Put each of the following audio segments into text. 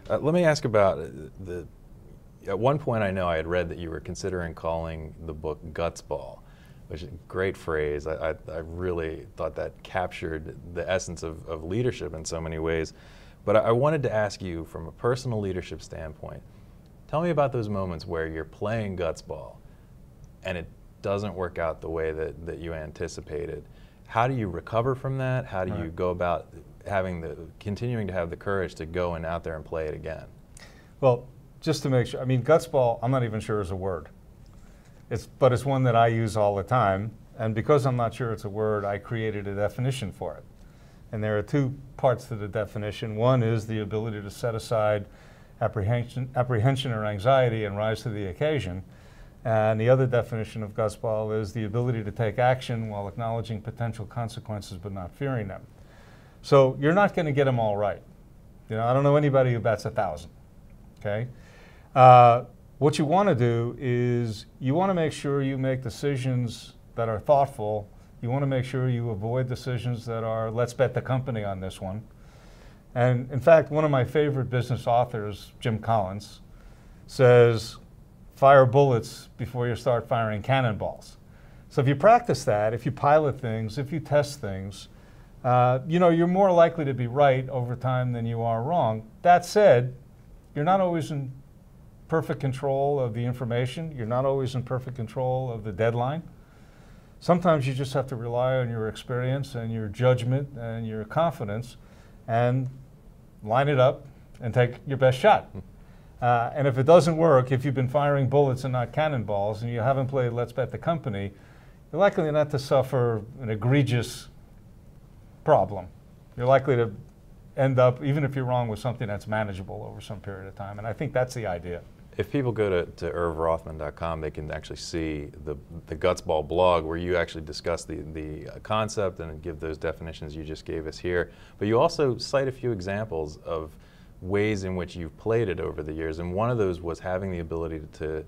Let me ask about at one point I know I had read that you were considering calling the book Gutsball, which is a great phrase. I really thought that captured the essence of leadership in so many ways. But I wanted to ask you, from a personal leadership standpoint, tell me about those moments where you're playing Gutsball and it doesn't work out the way that you anticipated. How do you recover from that? How do you go about continuing to have the courage to go and out there and play it again? Well, just to make sure, I mean, Gutsball, I'm not even sure is a word. But it's one that I use all the time. And because I'm not sure it's a word, I created a definition for it. And there are two parts to the definition. One is the ability to set aside apprehension or anxiety and rise to the occasion. And the other definition of Gutsball is the ability to take action while acknowledging potential consequences but not fearing them. So you're not going to get them all right. You know, I don't know anybody who bats 1,000. Okay. What you want to do is you want to make sure you make decisions that are thoughtful. You want to make sure you avoid decisions that are, let's bet the company on this one. And in fact, one of my favorite business authors, Jim Collins, says, fire bullets before you start firing cannonballs. So if you practice that, if you pilot things, if you test things, you know, you're more likely to be right over time than you are wrong. That said, you're not always in perfect control of the information. You're not always in perfect control of the deadline. Sometimes you just have to rely on your experience and your judgment and your confidence and line it up and take your best shot. And if it doesn't work, if you've been firing bullets and not cannonballs and you haven't played Let's Bet the Company, you're likely not to suffer an egregious problem. You're likely to end up, even if you're wrong, with something that's manageable over some period of time. And I think that's the idea. If people go to Rothman.com, they can actually see the Gutsball blog where you actually discuss the concept and give those definitions you just gave us here. But you also cite a few examples of ways in which you've played it over the years. And one of those was having the ability to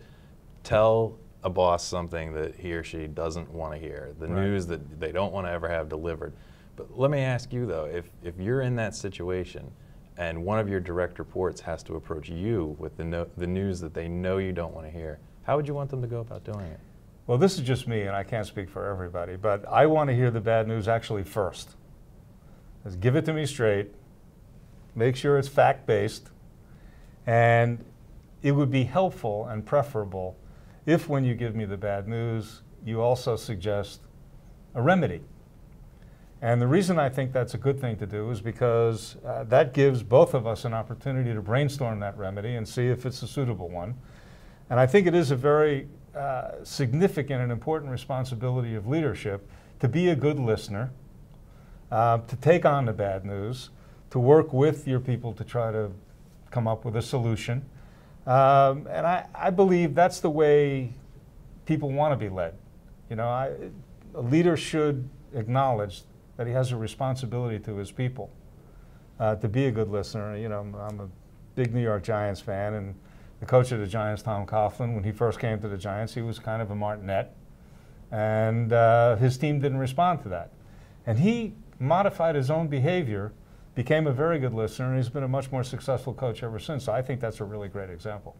tell a boss something that he or she doesn't want to hear, the news that they don't want to ever have delivered. But let me ask you though, if you're in that situation and one of your direct reports has to approach you with the news that they know you don't want to hear, how would you want them to go about doing it? Well, this is just me, and I can't speak for everybody, but I want to hear the bad news actually first. Just give it to me straight, make sure it's fact-based, and it would be helpful and preferable if when you give me the bad news, you also suggest a remedy. And the reason I think that's a good thing to do is because that gives both of us an opportunity to brainstorm that remedy and see if it's a suitable one. And I think it is a very significant and important responsibility of leadership to be a good listener, to take on the bad news, to work with your people to try to come up with a solution. And I believe that's the way people want to be led. You know, a leader should acknowledge that he has a responsibility to his people to be a good listener. You know, I'm a big New York Giants fan, and the coach of the Giants, Tom Coughlin, when he first came to the Giants, he was kind of a martinet, and his team didn't respond to that. And he modified his own behavior, became a very good listener, and he's been a much more successful coach ever since. So I think that's a really great example.